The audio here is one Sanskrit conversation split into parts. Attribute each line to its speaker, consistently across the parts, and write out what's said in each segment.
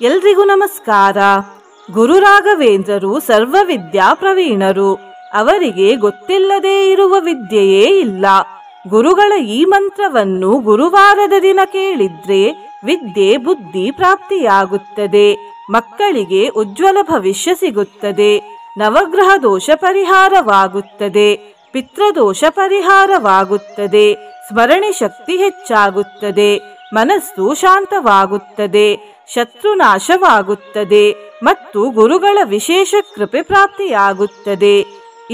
Speaker 1: ಎಲ್ರಿಗೂ ನಮಸ್ಕಾರ. ಗುರು ರಾಘವೇಂದ್ರರು ಸರ್ವವಿದ್ಯಾ ಪ್ರವೀಣರು. ಅವರಿಗೆ ಗೊತ್ತಿಲ್ಲದೇ ಇರುವ ವಿದ್ಯೆಯೇ ಇಲ್ಲ. ಗುರುಗಳ ಈ ಮಂತ್ರವನ್ನು ಗುರುವಾರದ ದಿನ ಕೇಳಿದ್ರೆ ವಿದ್ಯೆ ಬುದ್ಧಿ ಪ್ರಾಪ್ತಿಯಾಗುತ್ತದೆ. ಮಕ್ಕಳಿಗೆ ಉಜ್ವಲ ಭವಿಷ್ಯ ಸಿಗುತ್ತದೆ. ನವಗ್ರಹ ದೋಷ ಪರಿಹಾರವಾಗುತ್ತದೆ. ಪಿತೃದೋಷ ಪರಿಹಾರವಾಗುತ್ತದೆ. ಸ್ಮರಣೆ ಶಕ್ತಿ ಹೆಚ್ಚಾಗುತ್ತದೆ. ಮನಸ್ಸು ಶಾಂತವಾಗುತ್ತದೆ. ಶತ್ರುನಾಶವಾಗುತ್ತದೆ ಮತ್ತು ಗುರುಗಳ ವಿಶೇಷ ಕೃಪೆ ಪ್ರಾಪ್ತಿಯಾಗುತ್ತದೆ.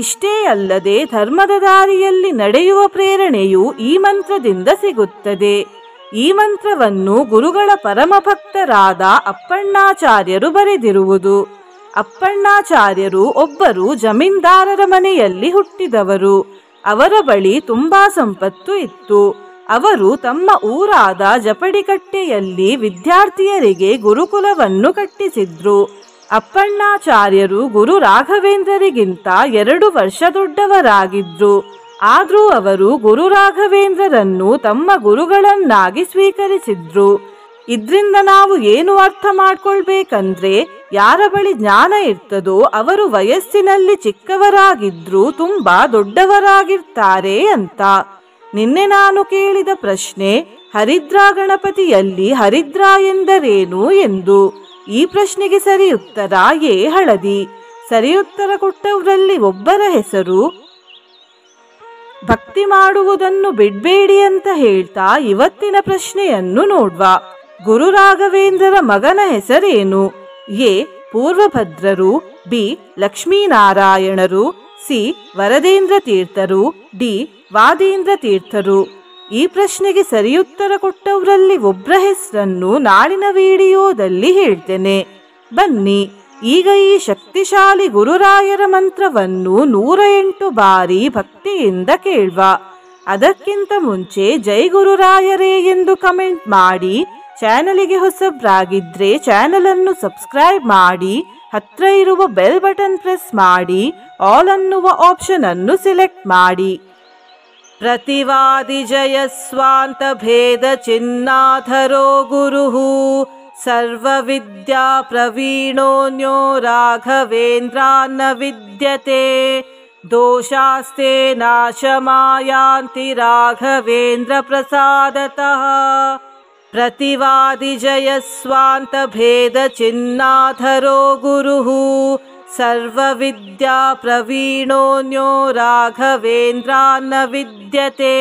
Speaker 1: ಇಷ್ಟೇ ಅಲ್ಲದೆ ಧರ್ಮದ ದಾರಿಯಲ್ಲಿ ನಡೆಯುವ ಪ್ರೇರಣೆಯು ಈ ಮಂತ್ರದಿಂದ ಸಿಗುತ್ತದೆ. ಈ ಮಂತ್ರವನ್ನು ಗುರುಗಳ ಪರಮಭಕ್ತರಾದ ಅಪ್ಪಣ್ಣಾಚಾರ್ಯರು ಬರೆದಿರುವುದು. ಅಪ್ಪಣ್ಣಾಚಾರ್ಯರು ಒಬ್ಬರು ಜಮೀನ್ದಾರರ ಮನೆಯಲ್ಲಿ ಹುಟ್ಟಿದವರು. ಅವರ ಬಳಿ ತುಂಬಾ ಸಂಪತ್ತು ಇತ್ತು. ಅವರು ತಮ್ಮ ಊರಾದ ಜಪಡಿಕಟ್ಟೆಯಲ್ಲಿ ವಿದ್ಯಾರ್ಥಿಯರಿಗೆ ಗುರುಕುಲವನ್ನು ಕಟ್ಟಿಸಿದ್ರು. ಅಪ್ಪಣ್ಣಾಚಾರ್ಯರು ಗುರು ರಾಘವೇಂದ್ರರಿಗಿಂತ 2 ವರ್ಷ ದೊಡ್ಡವರಾಗಿದ್ರು. ಆದರೂ ಅವರು ಗುರು ರಾಘವೇಂದ್ರರನ್ನು ತಮ್ಮ ಗುರುಗಳನ್ನಾಗಿ ಸ್ವೀಕರಿಸಿದ್ರು. ಇದ್ರಿಂದ ನಾವು ಏನು ಅರ್ಥ ಮಾಡ್ಕೊಳ್ಬೇಕಂದ್ರೆ, ಯಾರ ಬಳಿ ಜ್ಞಾನ ಇರ್ತದೋ ಅವರು ವಯಸ್ಸಿನಲ್ಲಿ ಚಿಕ್ಕವರಾಗಿದ್ರು ತುಂಬಾ ದೊಡ್ಡವರಾಗಿರ್ತಾರೆ ಅಂತ. ನಿನ್ನೆ ನಾನು ಕೇಳಿದ ಪ್ರಶ್ನೆ, ಹರಿದ್ರಾ ಗಣಪತಿಯಲ್ಲಿ ಹರಿದ್ರಾ ಎಂದರೇನು ಎಂದು. ಈ ಪ್ರಶ್ನೆಗೆ ಸರಿ ಉತ್ತರ ಎ ಹಳದಿ. ಸರಿ ಉತ್ತರ ಕೊಟ್ಟವರಲ್ಲಿ ಒಬ್ಬರ ಹೆಸರು ಭಕ್ತಿ ಮಾಡುವುದನ್ನು ಬಿಡ್ಬೇಡಿ ಅಂತ ಹೇಳ್ತಾ ಇವತ್ತಿನ ಪ್ರಶ್ನೆಯನ್ನು ನೋಡ್ವ. ಗುರು ರಾಘವೇಂದ್ರರ ಮಗನ ಹೆಸರೇನು? ಎ ಪೂರ್ವಭದ್ರರು, ಬಿ ಲಕ್ಷ್ಮೀನಾರಾಯಣರು, ಸಿ ವರದೇಂದ್ರ ತೀರ್ಥರು, ಡಿ ವಾದೇಂದ್ರ ತೀರ್ಥರು. ಈ ಪ್ರಶ್ನೆಗೆ ಸರಿಯುತ್ತರ ಕೊಟ್ಟವರಲ್ಲಿ ಒಬ್ಬರ ಹೆಸರನ್ನು ನಾಳಿನ ವಿಡಿಯೋದಲ್ಲಿ ಹೇಳ್ತೇನೆ. ಬನ್ನಿ ಈಗ ಈ ಶಕ್ತಿಶಾಲಿ ಗುರುರಾಯರ ಮಂತ್ರವನ್ನು 108 ಬಾರಿ ಭಕ್ತಿಯಿಂದ ಕೇಳ್ವ. ಅದಕ್ಕಿಂತ ಮುಂಚೆ ಜೈ ಗುರುರಾಯರೇ ಎಂದು ಕಮೆಂಟ್ ಮಾಡಿ. ಚಾನಲಿಗೆ ಹೊಸಬ್ರಾಗಿದ್ರೆ ಚಾನಲ್ ಅನ್ನು ಸಬ್ಸ್ಕ್ರೈಬ್ ಮಾಡಿ. ಹತ್ರ ಇರುವ ಬೆಲ್ ಬಟನ್ ಪ್ರೆಸ್ ಮಾಡಿ. ಆಲ್ ಅನ್ನುವ ಆಪ್ಷನ್ ಅನ್ನು ಸಿಲೆಕ್ಟ್ ಮಾಡಿ. ಪ್ರತಿವಾದಿ ಜಯಸ್ವಾಂತ ಭೇದ ಚಿನ್ನಾಧರೋ ಗುರುಹು ಸರ್ವ ವಿದ್ಯಾ ಪ್ರವೀಣೋನ್ಯೋ ರಾಘವೇಂದ್ರಾನ್ನ ವಿದ್ಯತೆ ದೋಷಾಸ್ತೆ ನಾಶಮಾಯಾಂತಿ ರಾಘವೇಂದ್ರ ಪ್ರಸಾದತಃ. ಪ್ರತಿವಾದಿ ಜಯಸ್ವಾಂತ ಭೇದ ಚಿನ್ನಾಧರೋ ಗುರುಹು ಸರ್ವ ವಿದ್ಯಾ ಪ್ರವೀಣೋನ್ಯೋ ರಾಘವೇಂದ್ರಾನ್ನ ವಿದ್ಯತೆ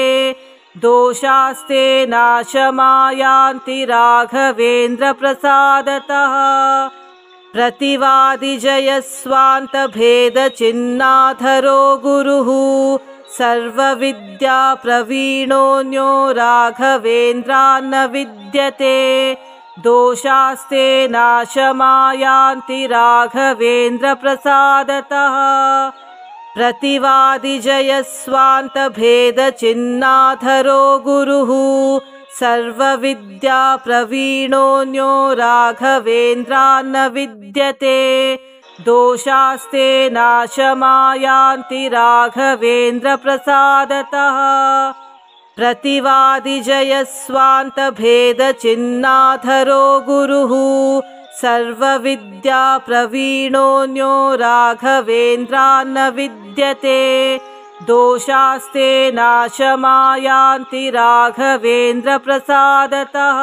Speaker 1: ದೋಷಾಸ್ತೆ ನಾಶಮಾಯಾಂತಿ ರಾಘವೇಂದ್ರ ಪ್ರಸಾದತಃ. ಪ್ರತಿವಾದಿ ಜಯಸ್ವಾಂತ ಭೇದ ಚಿನ್ನಾಧರೋ ಗುರುಹು ಸರ್ವ ವಿದ್ಯಾ ಪ್ರವೀಣೋನ್ಯೋ ರಾಘವೇಂದ್ರಾನ್ನ ವಿದ್ಯತೆ ದೋಷಾಸ್ತೆ ನಾಶಮಾಯಾಂತಿ ರಾಘವೇಂದ್ರ ಪ್ರಸಾದತಃ. ಪ್ರತಿವಾದಿ ಜಯಸ್ವಾಂತ ಭೇದ ಚಿನ್ನಾಧರೋ ಗುರುಹು ಸರ್ವ ವಿದ್ಯಾ ಪ್ರವೀಣೋನ್ಯೋ ರಾಘವೇಂದ್ರಾನ್ನ ವಿದ್ಯತೆ ದೋಷಾಸ್ತೆ ನಾಶಮಾಯಾಂತಿ ರಾಘವೇಂದ್ರ ಪ್ರಸಾದತಃ. ಪ್ರತಿವಾದಿ ಜಯಸ್ವಾಂತ ಭೇದ ಚಿನ್ನಾಧರೋ ಗುರುಹು ಸರ್ವ ವಿದ್ಯಾ ಪ್ರವೀಣೋನ್ಯೋ ರಾಘವೇಂದ್ರಾನ್ನ ವಿದ್ಯತೆ ದೋಷಾಸ್ತೆ ನಾಶಮಾಯಾಂತಿ ರಾಘವೇಂದ್ರ ಪ್ರಸಾದತಃ.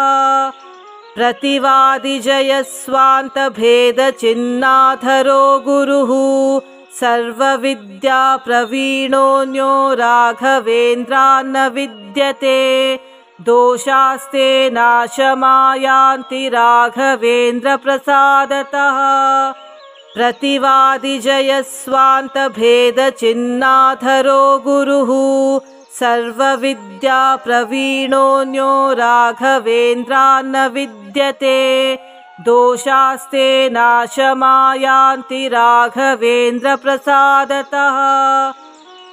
Speaker 1: ಪ್ರತಿವಾದಿ ಜಯಸ್ವಾಂತ ಭೇದ ಚಿನ್ನಾಧರೋ ಗುರುಹು ಸರ್ವ ವಿದ್ಯಾ ಪ್ರವೀಣೋನ್ಯೋ ರಾಘವೇಂದ್ರಾನ್ನ ವಿದ್ಯತೆ ದೋಷಾಸ್ತೆ ನಾಶಮಾಯಾಂತಿ ರಾಘವೇಂದ್ರ ಪ್ರಸಾದತಃ. ಪ್ರತಿವಾದಿ ಜಯಸ್ವಾಂತ ಭೇದ ಚಿನ್ನಾಧರೋ ಗುರುಹು ಸರ್ವ ವಿದ್ಯಾ ಪ್ರವೀಣೋನ್ಯೋ ರಾಘವೇಂದ್ರಾನ್ನ ವಿದ್ಯತೆ ದೋಷಾಸ್ತೆ ನಾಶಮಾಯಾಂತಿ ರಾಘವೇಂದ್ರ ಪ್ರಸಾದತಃ.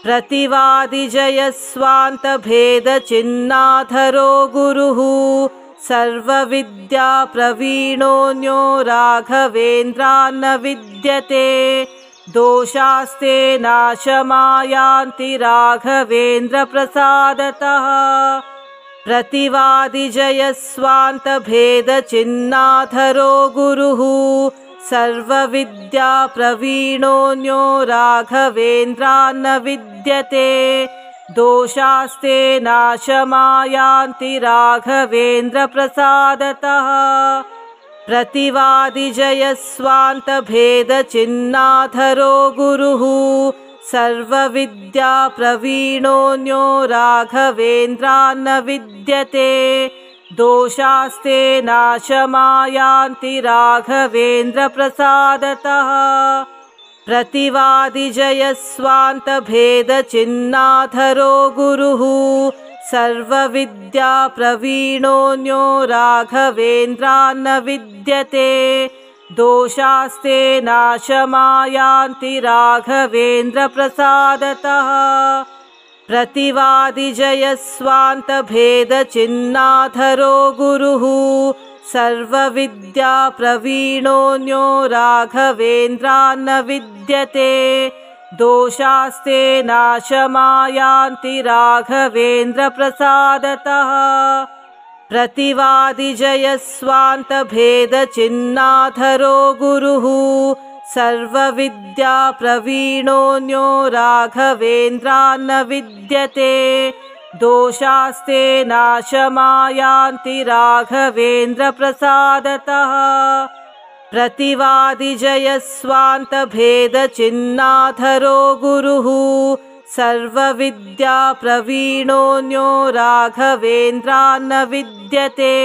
Speaker 1: ಪ್ರತಿವಾದಿ ಜಯಸ್ವಾಂತ ಭೇದ ಚಿನ್ನಾಧರೋ ಗುರುಹು ಸರ್ವ ವಿದ್ಯಾ ಪ್ರವೀಣೋನ್ಯೋ ರಾಘವೇಂದ್ರಾನ್ನ ವಿದ್ಯತೆ ದೋಷಾಸ್ತೆ ನಾಶಮಾಯಾಂತಿ ರಾಘವೇಂದ್ರ ಪ್ರಸಾದತಃ. प्रतिवादिजयस्वान्तभेदचिह्नाधरो गुरुः सर्वविद्याप्रवीणोऽन्यो राघवेन्द्रान्न विद्यते दोषास्ते नाशमायान्ति राघवेन्द्रप्रसादतः प्रतिवादिजयस्वान्तभेदचिह्नाधरो गुरुः सर्वविद्याप्रवीणोऽन्यो राघवेन्द्रान्न विद्यते दोषास्ते नाशमायान्ति राघवेन्द्रप्रसादतः प्रतिवादिजयस्वान्तभेदचिह्नाधरो गुरुः सर्वविद्याप्रवीणोऽन्यो राघवेन्द्रान्न विद्यते दोषास्ते नाशमायान्ति राघवेन्द्रप्रसादतः प्रतिवादिजयस्वान्तभेदचिह्नाधरो गुरुः सर्वविद्याप्रवीणोऽन्यो राघवेन्द्रान्न विद्यते दोषास्ते नाशमायान्ति राघवेन्द्रप्रसादतः प्रतिवादिजयस्वान्तभेदचिह्नाधरो गुरुः सर्वविद्याप्रवीणोऽन्यो राघवेन्द्रान्न विद्यते दोषास्ते नाशमायान्ति राघवेन्द्रप्रसादतः प्रतिवादिजयस्वान्तभेदचिह्नाधरो गुरुः सर्वविद्याप्रवीणोऽन्यो राघवेन्द्रान्न विद्यते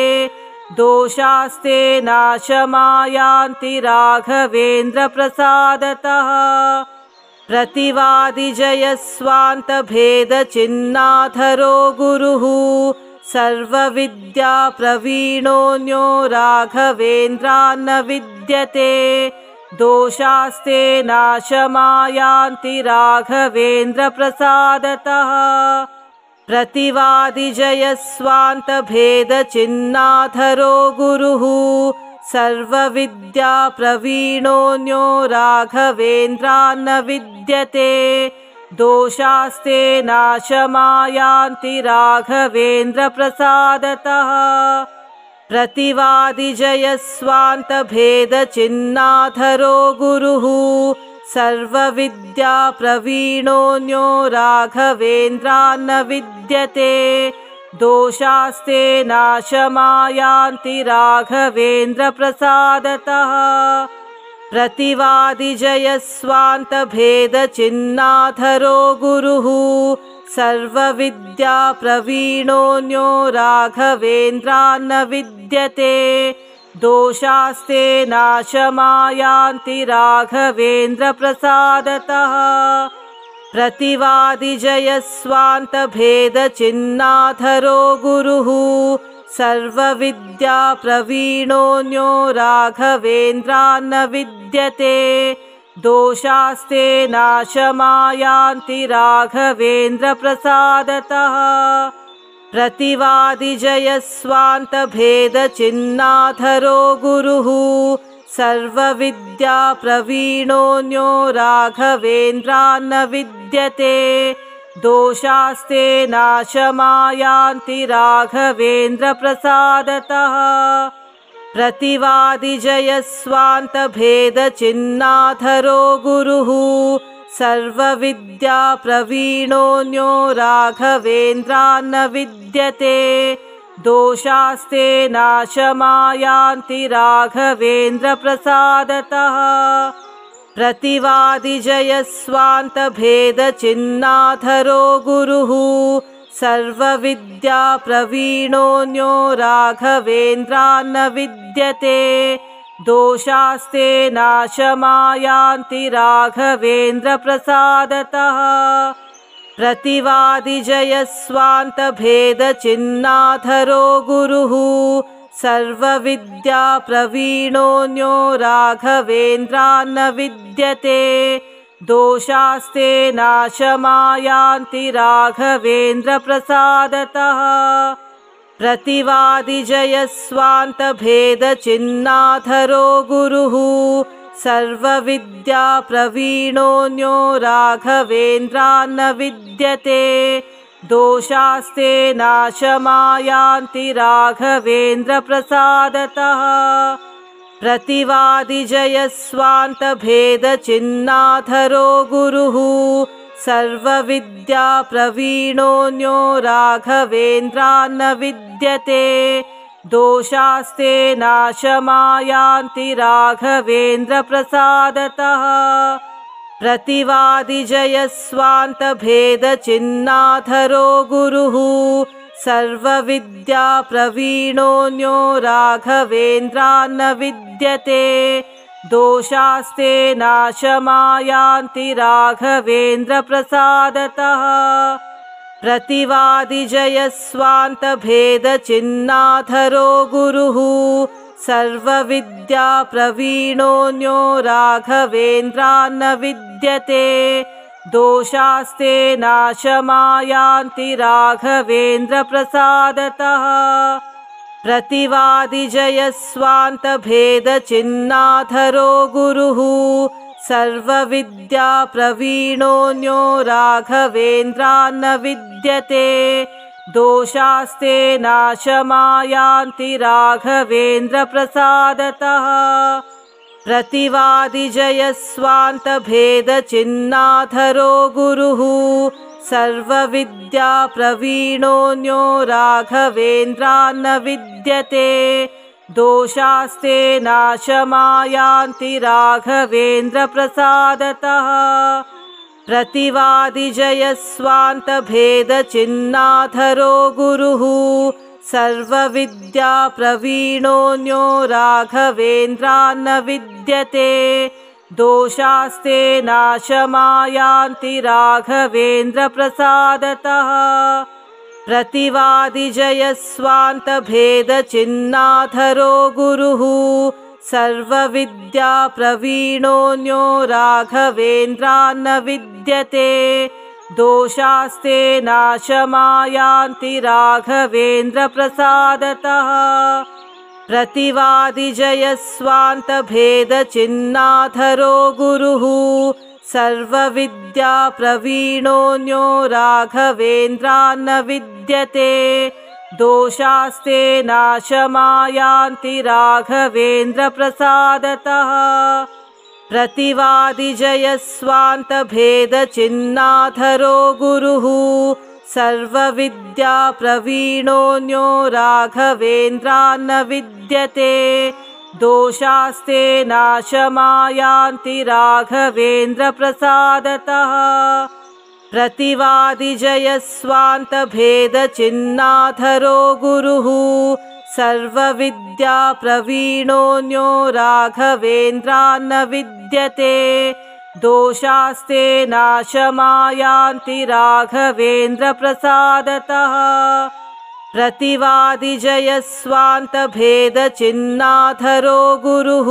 Speaker 1: दोषास्ते नाशमायान्ति राघवेन्द्रप्रसादतः प्रतिवादिजयस्वान्तभेदचिह्नाधरो गुरुः सर्वविद्याप्रवीणोऽन्यो राघवेन्द्रान्न विद्यते दोषास्ते नाशमायान्ति राघवेन्द्रप्रसादतः प्रतिवादिजयस्वान्तभेदचिह्नाधरो गुरुः सर्वविद्याप्रवीणोऽन्यो राघवेन्द्रान्न विद्यते दोषास्ते नाशमायान्ति राघवेन्द्रप्रसादतः प्रतिवादिजयस्वान्तभेदचिह्नाधरो गुरुः सर्वविद्याप्रवीणोऽन्यो राघवेन्द्रान्न विद्यते दोषास्ते नाशमायान्ति राघवेन्द्रप्रसादतः प्रतिवादिजयस्वान्तभेदचिह्नाधरो गुरुः सर्वविद्याप्रवीणोऽन्यो राघवेन्द्रान्न विद्यते दोषास्ते नाशमायान्ति राघवेन्द्रप्रसादतः प्रतिवादिजयस्वान्तभेदचिह्नाधरो गुरुः सर्वविद्याप्रवीणोऽन्यो राघवेन्द्रान्न विद्यते दोषास्ते नाशमायान्ति राघवेन्द्रप्रसादतः प्रतिवादिजयस्वान्तभेदचिह्नाधरो गुरुः सर्वविद्याप्रवीणोऽन्यो राघवेन्द्रान्न विद्यते दोषास्ते नाशमायान्ति राघवेन्द्रप्रसादतः प्रतिवादिजयस्वान्तभेदचिह्नाधरो गुरुः सर्वविद्याप्रवीणोऽन्यो राघवेन्द्रान्न विद्यते दोषास्ते नाशमायान्ति राघवेन्द्रप्रसादतः प्रतिवादिजयस्वान्तभेदचिह्नाधरो गुरुः सर्वविद्याप्रवीणोऽन्यो राघवेन्द्रान्न विद्यते दोषास्ते नाशमायान्ति राघवेन्द्रप्रसादतः प्रतिवादिजयस्वान्तभेदचिह्नाधरो गुरुः सर्वविद्याप्रवीणोऽन्यो राघवेन्द्रान्न विद्यते दोषास्ते नाशमायान्ति राघवेन्द्रप्रसादतः प्रतिवादिजयस्वान्तभेदचिह्नाधरो गुरुः सर्वविद्याप्रवीणोऽन्यो राघवेन्द्रान्न विद्यते दोषास्ते नाशमायान्ति राघवेन्द्रप्रसादतः प्रतिवादिजयस्वान्तभेदचिह्नाधरो गुरुः सर्वविद्याप्रवीणोऽन्यो राघवेन्द्रान्न विद्यते दोषास्ते नाशमायान्ति राघवेन्द्रप्रसादतः प्रतिवादिजयस्वान्तभेदचिह्नाधरो गुरुः सर्वविद्याप्रवीणोऽन्यो राघवेन्द्रान्न विद्यते दोषास्ते नाशमायान्ति राघवेन्द्रप्रसादतः प्रतिवादिजयस्वान्तभेदचिह्नाधरो गुरुः सर्वविद्याप्रवीणोऽन्यो राघवेन्द्रान्न विद्यते दोषास्ते नाशमायान्ति राघवेन्द्रप्रसादतः प्रतिवादिजयस्वान्तभेदचिह्नाधरो गुरुः सर्वविद्याप्रवीणोऽन्यो राघवेन्द्रान्न विद्यते दोषास्ते नाशमायान्ति राघवेन्द्रप्रसादतः प्रतिवादिजयस्वान्तभेदचिह्नाधरो गुरुः सर्वविद्याप्रवीणोऽन्यो राघवेन्द्रान्न विद्यते दोषास्ते नाशमायान्ति राघवेन्द्रप्रसादतः प्रतिवादिजयस्वान्तभेदचिह्नाधरो गुरुः सर्वविद्याप्रवीणोऽन्यो राघवेन्द्रान्न विद्यते दोषास्ते नाशमायान्ति राघवेन्द्रप्रसादतः प्रतिवादिजयस्वान्तभेदचिह्नाधरो गुरुः सर्वविद्याप्रवीणोऽन्यो राघवेन्द्रान्न विद्यते दोषास्ते नाशमायान्ति राघवेन्द्रप्रसादतः प्रतिवादिजयस्वान्तभेदचिह्नाधरो गुरुः सर्वविद्याप्रवीणोऽन्यो राघवेन्द्रान्न विद्यते दोषास्ते नाशमायान्ति राघवेन्द्रप्रसादतः प्रतिवादिजयस्वान्तभेदचिह्नाधरो गुरुः सर्वविद्याप्रवीणोऽन्यो राघवेन्द्रान्न विद्यते दोषास्ते नाशमायान्ति राघवेन्द्रप्रसादतः प्रतिवादिजयस्वान्तभेदचिह्नाधरो गुरुः सर्वविद्याप्रवीणोऽन्यो राघवेन्द्रान्न विद्यते दोषास्ते नाशमायान्ति राघवेन्द्रप्रसादतः प्रतिवादिजयस्वान्तभेदचिह्नाधरो गुरुः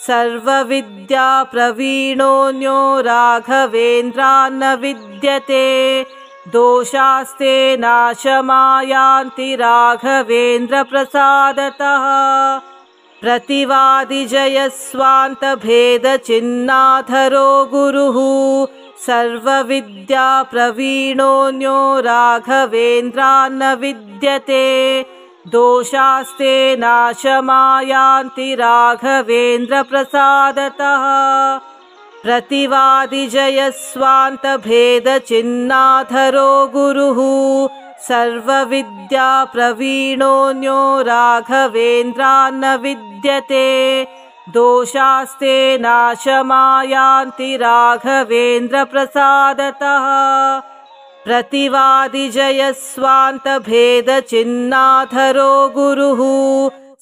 Speaker 1: सर्वविद्याप्रवीणोऽन्यो राघवेन्द्रान्न विद्यते दोषास्ते नाशमायान्ति राघवेन्द्रप्रसादतः प्रतिवादिजयस्वान्तभेदचिह्नाधरो गुरुः सर्वविद्याप्रवीणोऽन्यो राघवेन्द्रान्न विद्यते दोषास्ते नाशमायान्ति राघवेन्द्रप्रसादतः प्रतिवादिजयस्वान्तभेदचिह्नाधरो गुरुः सर्वविद्याप्रवीणोऽन्यो राघवेन्द्रान्न विद्यते दोषास्ते नाशमायान्ति राघवेन्द्रप्रसादतः प्रतिवादिजयस्वान्तभेदचिह्नाधरो गुरुः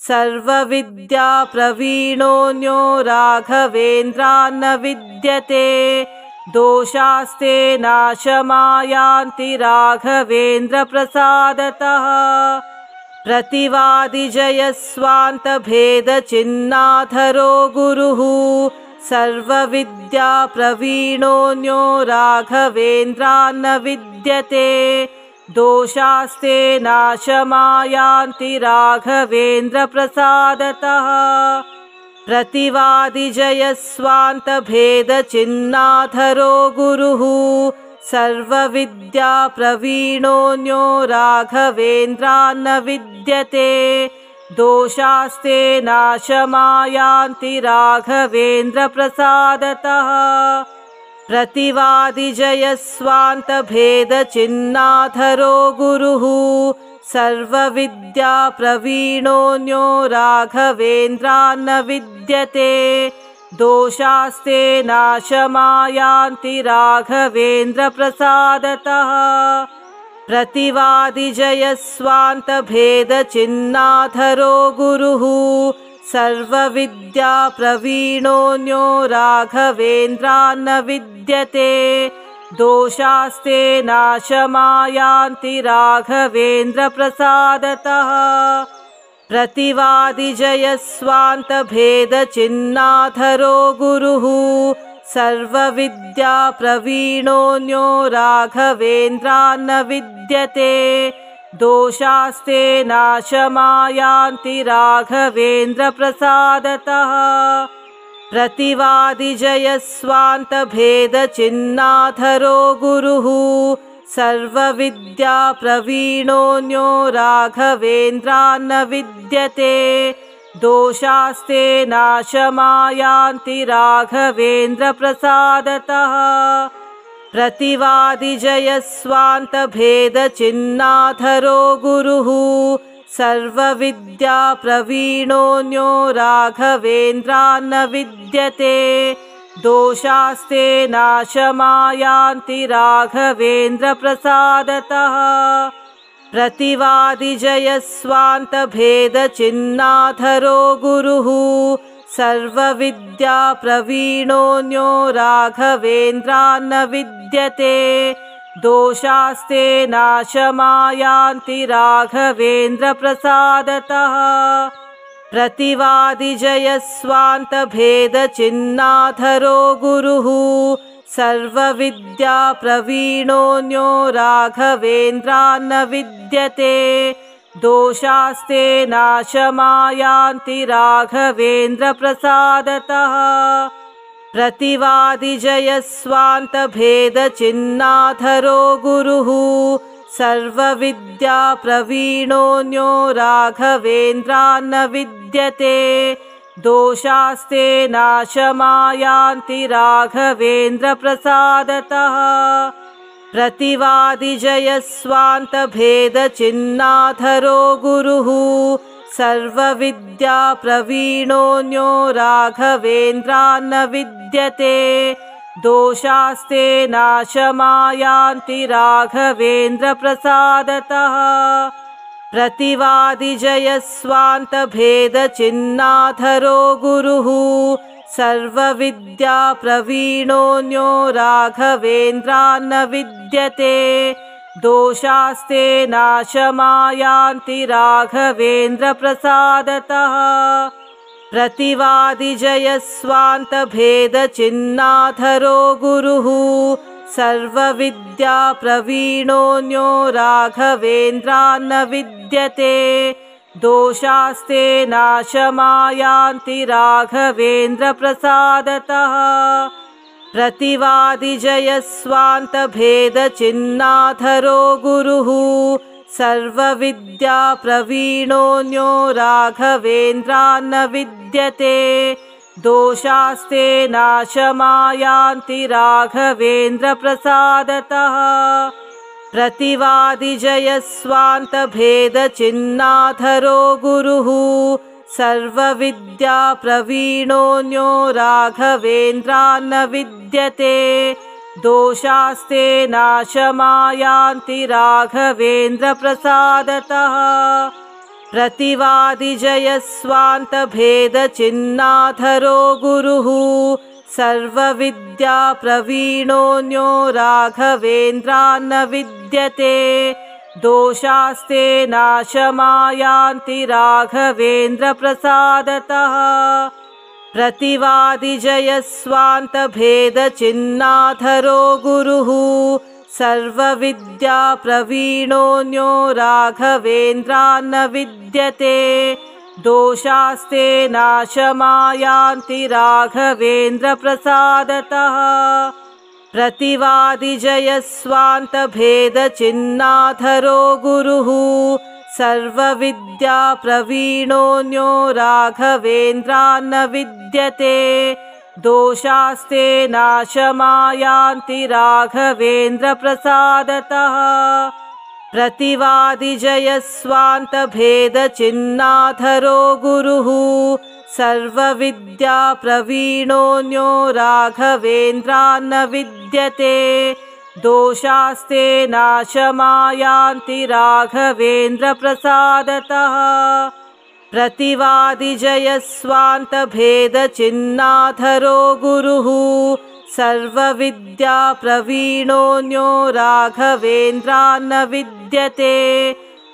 Speaker 1: सर्वविद्याप्रवीणोऽन्यो राघवेन्द्रान्न विद्यते दोषास्ते नाशमायान्ति राघवेन्द्रप्रसादतः प्रतिवादिजयस्वान्तभेदचिह्नाधरो गुरुः सर्वविद्याप्रवीणोऽन्यो राघवेन्द्रान्न विद्यते दोषास्ते नाशमायान्ति राघवेन्द्रप्रसादतः प्रतिवादिजयस्वान्तभेदचिह्नाधरो गुरुः सर्वविद्याप्रवीणोऽन्यो राघवेन्द्रान्न विद्यते दोषास्ते नाशमायान्ति राघवेन्द्रप्रसादतः प्रतिवादिजयस्वान्तभेदचिह्नाधरो गुरुः सर्वविद्याप्रवीणोऽन्यो राघवेन्द्रान्न विद्यते दोषास्ते नाशमायान्ति राघवेन्द्रप्रसादतः प्रतिवादिजयस्वान्तभेदचिह्नाधरो गुरुः सर्वविद्याप्रवीणोऽन्यो राघवेन्द्रान्न विद्यते दोषास्ते नाशमायान्ति राघवेन्द्रप्रसादतः प्रतिवादिजयस्वान्तभेदचिह्नाधरो गुरुः सर्वविद्याप्रवीणोऽन्यो राघवेन्द्रान्न विद्यते दोषास्ते नाशमायान्ति राघवेन्द्रप्रसादतः प्रतिवादिजयस्वान्तभेदचिह्नाधरो गुरुः सर्वविद्याप्रवीणोऽन्यो राघवेन्द्रान्न विद्यते दोषास्ते नाशमायान्ति राघवेन्द्रप्रसादतः प्रतिवादिजयस्वान्तभेदचिह्नाधरो गुरुः सर्वविद्याप्रवीणोऽन्यो राघवेन्द्रान्न विद्यते दोषास्ते नाशमायान्ति राघवेन्द्रप्रसादतः प्रतिवादिजयस्वान्तभेदचिह्नाधरो गुरुः सर्वविद्याप्रवीणोऽन्यो राघवेन्द्रान्न विद्यते दोषास्ते नाशमायान्ति राघवेन्द्रप्रसादतः प्रतिवादिजयस्वान्तभेदचिह्नाधरो गुरुः सर्वविद्याप्रवीणोऽन्यो राघवेन्द्रान्न विद्यते दोषास्ते नाशमायान्ति राघवेन्द्रप्रसादतः प्रतिवादिजयस्वान्तभेदचिह्नाधरो गुरुः सर्वविद्याप्रवीणोऽन्यो राघवेन्द्रान्न विद्यते दोषास्ते नाशमायान्ति राघवेन्द्रप्रसादतः प्रतिवादिजयस्वान्तभेदचिह्नाधरो गुरुः सर्वविद्याप्रवीणोऽन्यो राघवेन्द्रान्न विद्यते दोषास्ते नाशमायान्ति राघवेन्द्रप्रसादतः प्रतिवादिजयस्वान्तभेदचिह्नाधरो गुरुः सर्वविद्याप्रवीणोऽन्यो राघवेन्द्रान्न विद्यते दोषास्ते नाशमायान्ति राघवेन्द्रप्रसादतः प्रतिवादिजयस्वान्तभेदचिह्नाधरो गुरुः सर्वविद्याप्रवीणोऽन्यो राघवेन्द्रान्न विद्यते दोषास्ते नाशमायान्ति राघवेन्द्रप्रसादतः प्रतिवादिजयस्वान्तभेदचिह्नाधरो गुरुः सर्वविद्याप्रवीणोऽन्यो राघवेन्द्रान्न विद्यते दोषास्ते नाशमायान्ति राघवेन्द्रप्रसादतः प्रतिवादिजयस्वान्तभेदचिह्नाधरो गुरुः सर्वविद्याप्रवीणोऽन्यो राघवेन्द्रान्न विद्यते दोषास्ते नाशमायान्ति राघवेन्द्रप्रसादतः प्रतिवादिजयस्वान्तभेदचिह्नाधरो गुरुः सर्वविद्याप्रवीणोऽन्यो राघवेन्द्रान्न विद्यते दोषास्ते नाशमायान्ति राघवेन्द्रप्रसादतः प्रतिवादिजयस्वान्तभेदचिह्नाधरो गुरुः सर्वविद्याप्रवीणोऽन्यो राघवेन्द्रान्न विद्यते दोषास्ते नाशमायान्ति राघवेन्द्रप्रसादतः प्रतिवादिजयस्वान्तभेदचिह्नाधरो गुरुः सर्वविद्याप्रवीणोऽन्यो राघवेन्द्रान्न विद्यते दोषास्ते नाशमायान्ति राघवेन्द्रप्रसादतः प्रतिवादिजयस्वान्तभेदचिह्नाधरो गुरुः सर्वविद्याप्रवीणोऽन्यो राघवेन्द्रान्न विद्यते दोषास्ते नाशमायान्ति राघवेन्द्रप्रसादतः प्रतिवादिजयस्वान्तभेदचिह्नाधरो गुरुः सर्वविद्याप्रवीणोऽन्यो राघवेन्द्रान्न विद्यते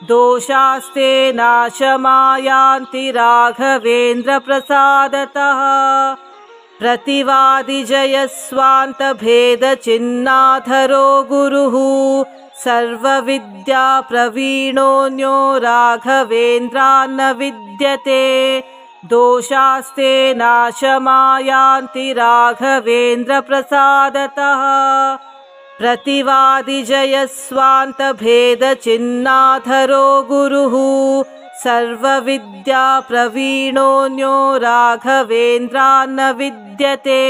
Speaker 1: दोषास्ते नाशमायान्ति राघवेन्द्रप्रसादतः प्रतिवादिजयस्वान्तभेदचिह्नाधरो गुरुः सर्वविद्याप्रवीणोऽन्यो राघवेन्द्रान्न विद्यते दोषास्ते नाशमायान्ति राघवेन्द्रप्रसादतः प्रतिवादिजयस्वान्तभेदचिह्नाधरो गुरुः सर्वविद्याप्रवीणोऽन्यो राघवेन्द्रान्न विद्यते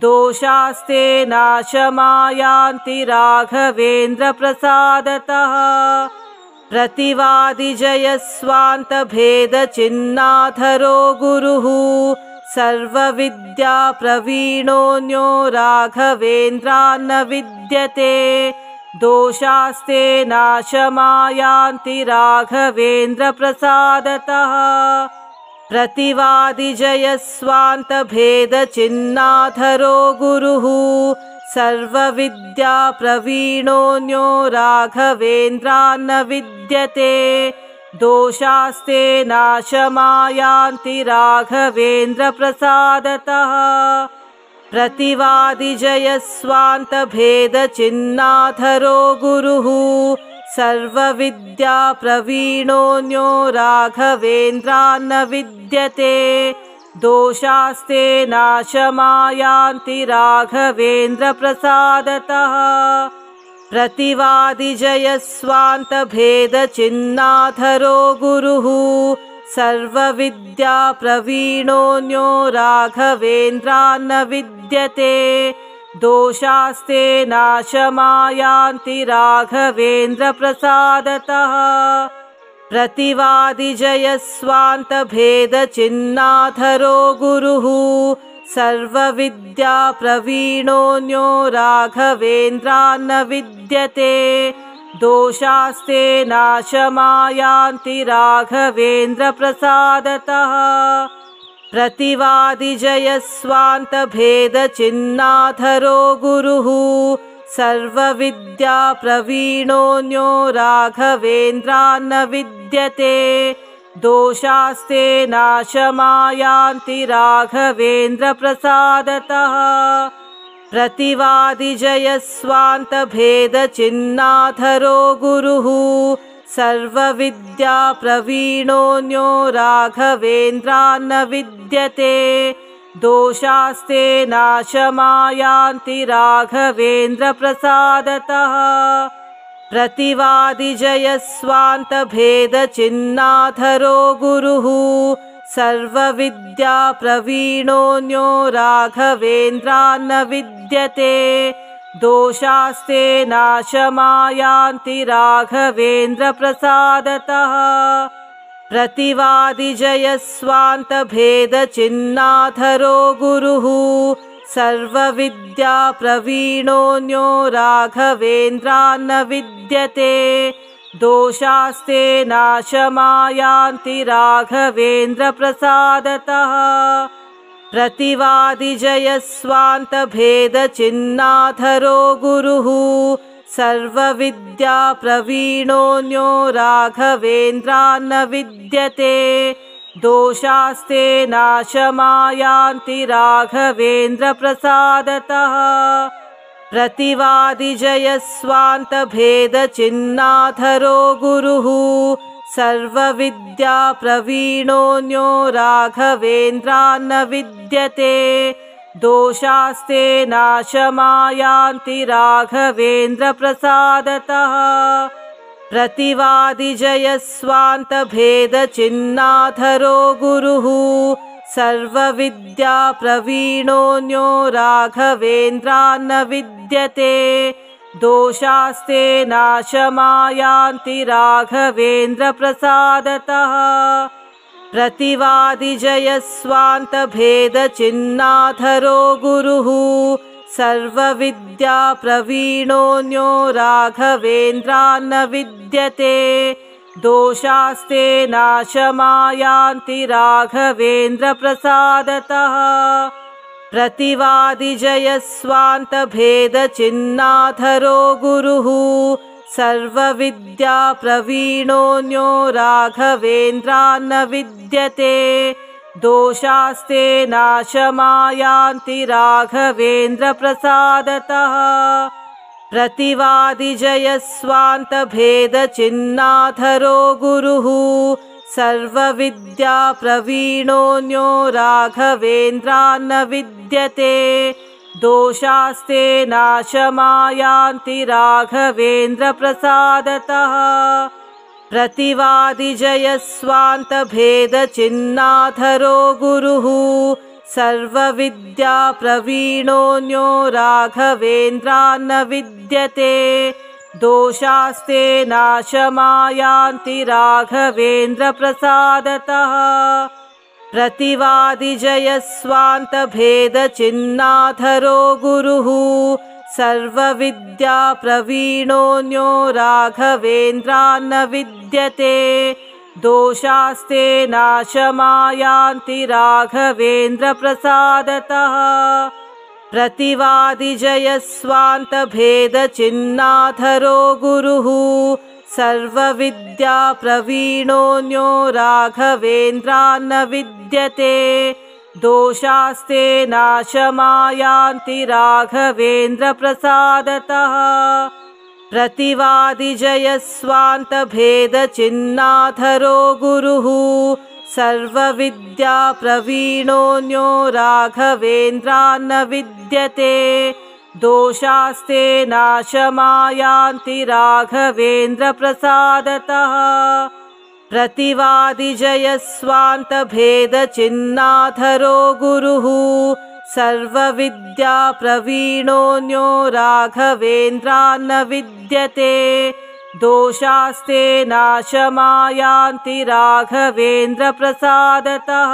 Speaker 1: दोषास्ते नाशमायान्ति राघवेन्द्रप्रसादतः प्रतिवादिजयस्वान्तभेदचिह्नाधरो गुरुः सर्वविद्याप्रवीणोऽन्यो राघवेन्द्रान्न विद्यते दोषास्ते नाशमायान्ति राघवेन्द्रप्रसादतः प्रतिवादिजयस्वान्तभेदचिह्नाधरो गुरुः सर्वविद्याप्रवीणोऽन्यो राघवेन्द्रान्न विद्यते दोषास्ते नाशमायान्ति राघवेन्द्रप्रसादतः प्रतिवादिजयस्वान्तभेदचिह्नाधरो गुरुः सर्वविद्याप्रवीणोऽन्यो राघवेन्द्रान्न विद्यते दोषास्ते नाशमायान्ति राघवेन्द्रप्रसादतः प्रतिवादिजयस्वान्तभेदचिह्नाधरो गुरुः सर्वविद्याप्रवीणोऽन्यो राघवेन्द्रान्न विद्यते दोषास्ते नाशमायान्ति राघवेन्द्रप्रसादतः प्रतिवादिजयस्वान्तभेदचिह्नाधरो गुरुः सर्वविद्याप्रवीणोऽन्यो राघवेन्द्रान्न विद्यते दोषास्ते नाशमायान्ति राघवेन्द्रप्रसादतः प्रतिवादिजयस्वान्तभेदचिह्नाधरो गुरुः सर्वविद्याप्रवीणोऽन्यो राघवेन्द्रान्न विद्यते दोषास्ते नाशमायान्ति राघवेन्द्रप्रसादतः प्रतिवादिजयस्वान्तभेदचिह्नाधरो गुरुः सर्वविद्याप्रवीणोऽन्यो राघवेन्द्रान्न विद्यते दोषास्ते नाशमायान्ति राघवेन्द्रप्रसादतः प्रतिवादिजयस्वान्तभेदचिह्नाधरो गुरुः सर्वविद्याप्रवीणोऽन्यो राघवेन्द्रान्न विद्यते दोषास्ते नाशमायान्ति राघवेन्द्रप्रसादतः प्रतिवादिजयस्वान्तभेदचिह्नाधरो गुरुः सर्वविद्याप्रवीणोऽन्यो राघवेन्द्रान्न विद्यते दोषास्ते नाशमायान्ति राघवेन्द्रप्रसादतः प्रतिवादिजयस्वान्तभेदचिह्नाधरो गुरुः सर्वविद्याप्रवीणोऽन्यो राघवेन्द्रान्न विद्यते दोषास्ते नाशमायान्ति राघवेन्द्रप्रसादतः प्रतिवादिजयस्वान्तभेदचिह्नाधरो गुरुः सर्वविद्याप्रवीणोऽन्यो राघवेन्द्रान्न विद्यते दोषास्ते नाशमायान्ति राघवेन्द्रप्रसादतः प्रतिवादिजयस्वान्तभेदचिह्नाधरो गुरुः सर्वविद्याप्रवीणोऽन्यो राघवेन्द्रान्न विद्यते दोषास्ते नाशमायान्ति राघवेन्द्रप्रसादतः प्रतिवादिजयस्वान्तभेदचिह्नाधरो गुरुः सर्वविद्याप्रवीणोऽन्यो राघवेन्द्रान्न विद्यते दोषास्ते नाशमायान्ति राघवेन्द्रप्रसादतः प्रतिवादिजयस्वान्तभेदचिह्नाधरो गुरुः सर्वविद्याप्रवीणोऽन्यो राघवेन्द्रान्न विद्यते दोषास्ते नाशमायान्ति राघवेन्द्रप्रसादतः प्रतिवादिजयस्वान्तभेदचिह्नाधरो गुरुः सर्वविद्याप्रवीणोऽन्यो राघवेन्द्रान्न विद्यते दोषास्ते नाशमायान्ति राघवेन्द्रप्रसादतः प्रतिवादिजयस्वान्तभेदचिह्नाधरो गुरुः सर्वविद्याप्रवीणोऽन्यो राघवेन्द्रान्न विद्यते दोषास्ते नाशमायान्ति राघवेन्द्रप्रसादतः प्रतिवादिजयस्वान्तभेदचिह्नाधरो गुरुः सर्वविद्याप्रवीणोऽन्यो राघवेन्द्रान्न विद्यते दोषास्ते नाशमायान्ति राघवेन्द्रप्रसादतः प्रतिवादिजयस्वान्तभेदचिह्नाधरो गुरुः सर्वविद्याप्रवीणोऽन्यो राघवेन्द्रान्न विद्यते दोषास्ते नाशमायान्ति राघवेन्द्रप्रसादतः प्रतिवादिजयस्वान्तभेदचिह्नाधरो गुरुः सर्वविद्याप्रवीणोऽन्यो राघवेन्द्रान्न विद्यते दोषास्ते नाशमायान्ति राघवेन्द्रप्रसादतः प्रतिवादिजयस्वान्तभेदचिह्नाधरो गुरुः सर्वविद्याप्रवीणोऽन्यो राघवेन्द्रान्न विद्यते दोषास्ते नाशमायान्ति राघवेन्द्रप्रसादतः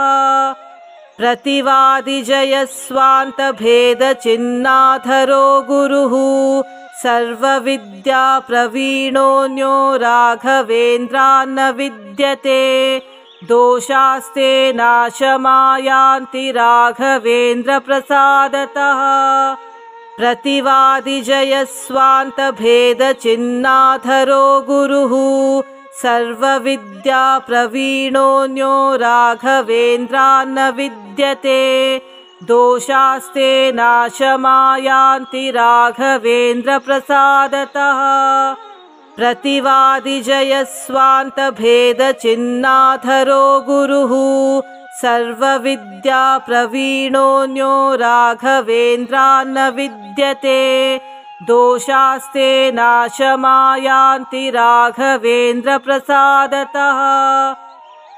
Speaker 1: प्रतिवादिजयस्वान्तभेदचिह्नाधरो गुरुः सर्वविद्याप्रवीणोऽन्यो राघवेन्द्रान्न विद्यते दोषास्ते नाशमायान्ति राघवेन्द्रप्रसादतः प्रतिवादिजयस्वान्तभेदचिह्नाधरो गुरुः सर्वविद्याप्रवीणोऽन्यो राघवेन्द्रान्न विद्यते दोषास्ते नाशमायान्ति राघवेन्द्रप्रसादतः प्रतिवादिजयस्वान्तभेदचिह्नाधरो गुरुः सर्वविद्याप्रवीणोऽन्यो राघवेन्द्रान्न विद्यते दोषास्ते नाशमायान्ति राघवेन्द्रप्रसादतः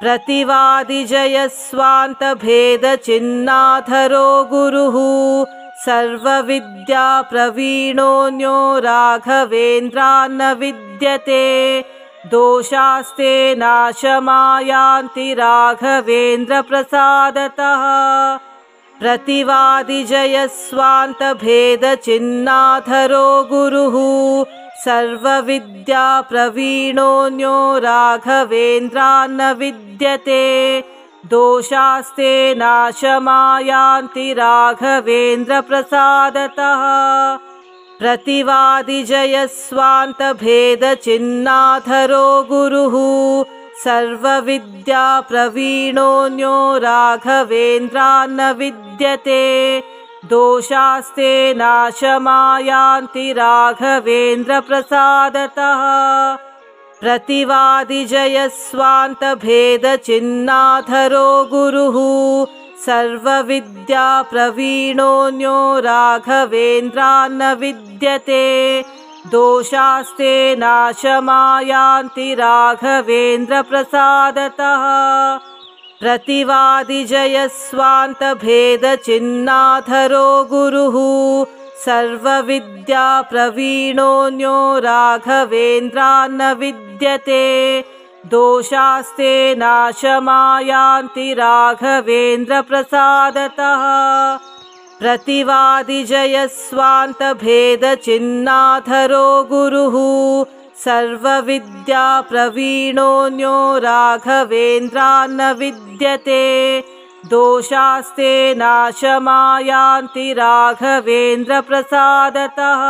Speaker 1: प्रतिवादिजयस्वान्तभेदचिह्नाधरो गुरुः सर्वविद्याप्रवीणोऽन्यो राघवेन्द्रान्न विद्यते दोषास्ते नाशमायान्ति राघवेन्द्रप्रसादतः प्रतिवादिजयस्वान्तभेदचिह्नाधरो गुरुः सर्वविद्याप्रवीणोऽन्यो राघवेन्द्रान्न विद्यते दोषास्ते नाशमायान्ति राघवेन्द्रप्रसादतः प्रतिवादिजयस्वान्तभेदचिह्नाधरो गुरुः सर्वविद्याप्रवीणोऽन्यो राघवेन्द्रान्न विद्यते दोषास्ते नाशमायान्ति राघवेन्द्रप्रसादतः प्रतिवादिजयस्वान्तभेदचिह्नाधरो गुरुः सर्वविद्याप्रवीणोऽन्यो राघवेन्द्रान्न विद्यते दोषास्ते नाशमायान्ति राघवेन्द्रप्रसादतः प्रतिवादिजयस्वान्तभेदचिह्नाधरो गुरुः सर्वविद्याप्रवीणोऽन्यो राघवेन्द्रान्न विद्यते दोषास्ते नाशमायान्ति राघवेन्द्रप्रसादतः प्रतिवादिजयस्वान्तभेदचिह्नाधरो गुरुः सर्वविद्याप्रवीणोऽन्यो राघवेन्द्रान्न विद्यते दोषास्ते नाशमायान्ति राघवेन्द्रप्रसादतः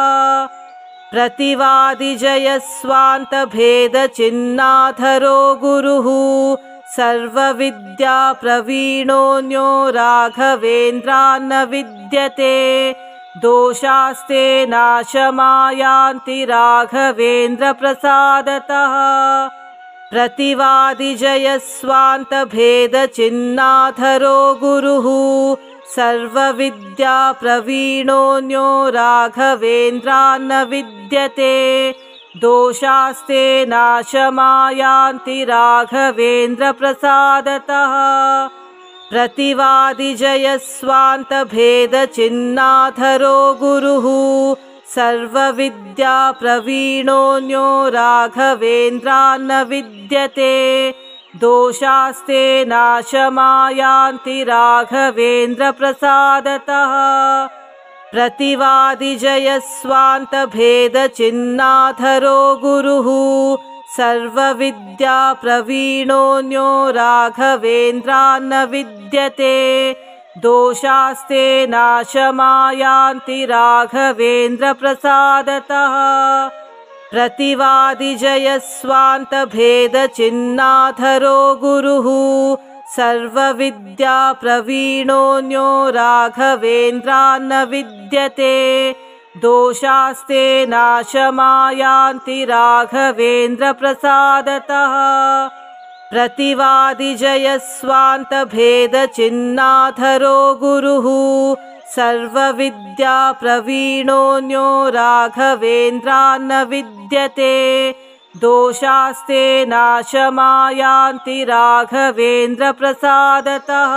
Speaker 1: प्रतिवादिजयस्वान्तभेदचिह्नाधरो गुरुः सर्वविद्याप्रवीणोऽन्यो राघवेन्द्रान्न विद्यते दोषास्ते नाशमायान्ति राघवेन्द्रप्रसादतः प्रतिवादिजयस्वान्तभेदचिह्नाधरो गुरुः सर्वविद्याप्रवीणोऽन्यो राघवेन्द्रान्न विद्यते दोषास्ते नाशमायान्ति राघवेन्द्रप्रसादतः प्रतिवादिजयस्वान्तभेदचिह्नाधरो गुरुः सर्वविद्याप्रवीणोऽन्यो राघवेन्द्रान्न विद्यते दोषास्ते नाशमायान्ति राघवेन्द्रप्रसादतः प्रतिवादिजयस्वान्तभेदचिह्नाधरो गुरुः सर्वविद्याप्रवीणोऽन्यो राघवेन्द्रान्न विद्यते दोषास्ते नाशमायान्ति राघवेन्द्रप्रसादतः प्रतिवादिजयस्वान्तभेदचिह्नाधरो गुरुः सर्वविद्याप्रवीणोऽन्यो राघवेन्द्रान्न विद्यते दोषास्ते नाशमायान्ति राघवेन्द्रप्रसादतः प्रतिवादिजयस्वान्तभेदचिह्नाधरो गुरुः सर्वविद्याप्रवीणोऽन्यो राघवेन्द्रान्न विद्यते दोषास्ते नाशमायान्ति राघवेन्द्रप्रसादतः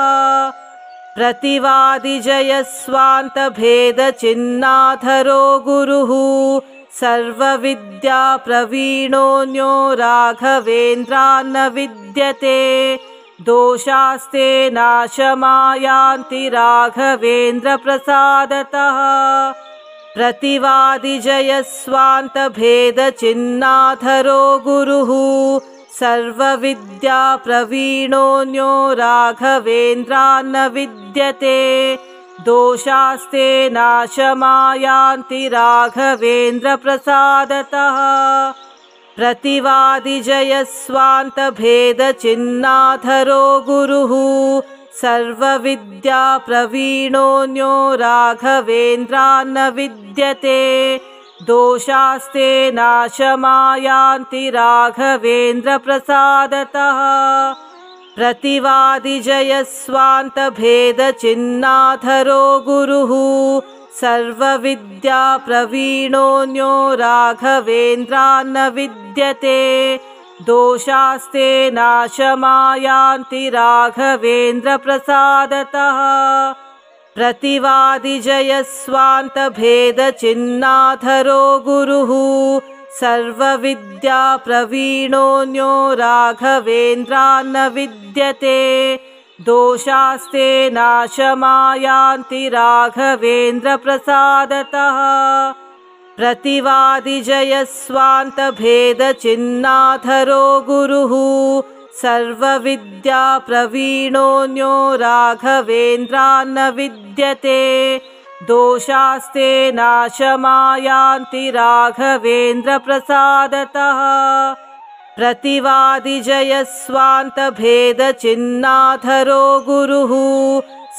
Speaker 1: प्रतिवादिजयस्वान्तभेदचिह्नाधरो गुरुः सर्वविद्याप्रवीणोऽन्यो राघवेन्द्रान्न विद्यते दोषास्ते नाशमायान्ति राघवेन्द्रप्रसादतः प्रतिवादिजयस्वान्तभेदचिह्नाधरो गुरुः सर्वविद्याप्रवीणोऽन्यो राघवेन्द्रान्न विद्यते दोषास्ते नाशमायान्ति राघवेन्द्रप्रसादतः प्रतिवादिजयस्वान्तभेदचिह्नाधरो गुरुः सर्वविद्याप्रवीणोऽन्यो राघवेन्द्रान्न विद्यते दोषास्ते नाशमायान्ति राघवेन्द्रप्रसादतः प्रतिवादिजयस्वान्तभेदचिह्नाधरो गुरुः सर्वविद्याप्रवीणोऽन्यो राघवेन्द्रान्न विद्यते दोषास्ते नाशमायान्ति राघवेन्द्रप्रसादतः प्रतिवादिजयस्वान्तभेदचिह्नाधरो गुरुः सर्वविद्याप्रवीणोऽन्यो राघवेन्द्रान्न विद्यते दोषास्ते नाशमायान्ति राघवेन्द्रप्रसादतः प्रतिवादिजयस्वान्तभेदचिह्नाधरो गुरुः सर्वविद्याप्रवीणोऽन्यो राघवेन्द्रान्न विद्यते दोषास्ते नाशमायान्ति राघवेन्द्रप्रसादतः प्रतिवादिजयस्वान्तभेदचिह्नाधरो गुरुः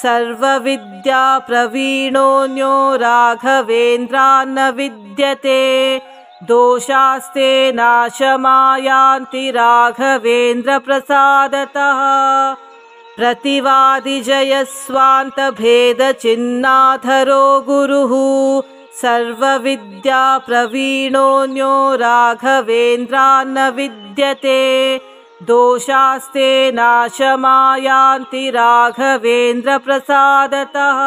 Speaker 1: सर्वविद्याप्रवीणोऽन्यो राघवेन्द्रान्न विद्यते दोषास्ते नाशमायान्ति राघवेन्द्रप्रसादतः प्रतिवादिजयस्वान्तभेदचिह्नाधरो गुरुः सर्वविद्याप्रवीणोऽन्यो राघवेन्द्रान्न विद्यते दोषास्ते नाशमायान्ति राघवेन्द्रप्रसादतः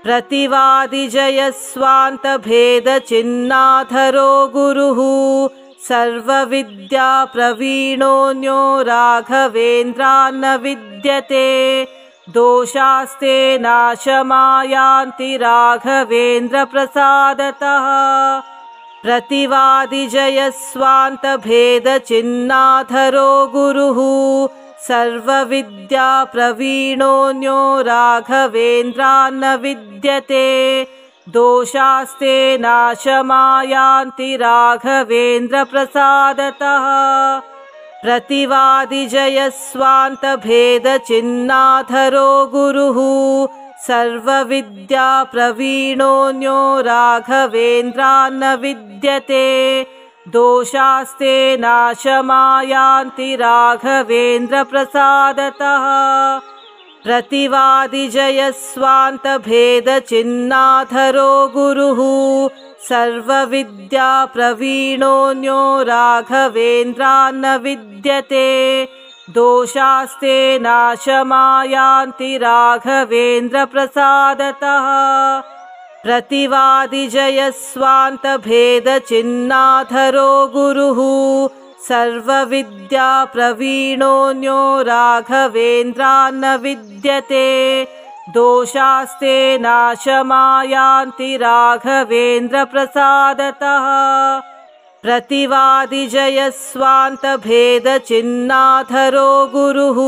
Speaker 1: प्रतिवादिजयस्वान्तभेदचिह्नाधरो गुरुः सर्वविद्याप्रवीणोऽन्यो राघवेन्द्रान्न विद्यते दोषास्ते नाशमायान्ति राघवेन्द्रप्रसादतः प्रतिवादिजयस्वान्तभेदचिह्नाधरो गुरुः सर्वविद्याप्रवीणोऽन्यो राघवेन्द्रान्न विद्यते दोषास्ते नाशमायान्ति राघवेन्द्रप्रसादतः प्रतिवादिजयस्वान्तभेदचिह्नाधरो गुरुः सर्वविद्याप्रवीणोऽन्यो राघवेन्द्रान्न विद्यते दोषास्ते नाशमायान्ति राघवेन्द्रप्रसादतः प्रतिवादिजयस्वान्तभेदचिह्नाधरो गुरुः सर्वविद्याप्रवीणोऽन्यो राघवेन्द्रान्न विद्यते दोषास्ते नाशमायान्ति राघवेन्द्रप्रसादतः प्रतिवादिजयस्वान्तभेदचिह्नाधरो गुरुः सर्वविद्याप्रवीणोऽन्यो राघवेन्द्रान्न विद्यते दोषास्ते नाशमायान्ति राघवेन्द्रप्रसादतः प्रतिवादिजयस्वान्तभेदचिह्नाधरो गुरुः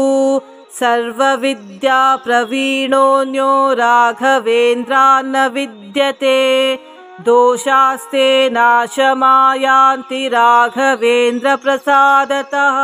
Speaker 1: सर्वविद्याप्रवीणोऽन्यो राघवेन्द्रान्न विद्यते दोषास्ते नाशमायान्ति राघवेन्द्रप्रसादतः।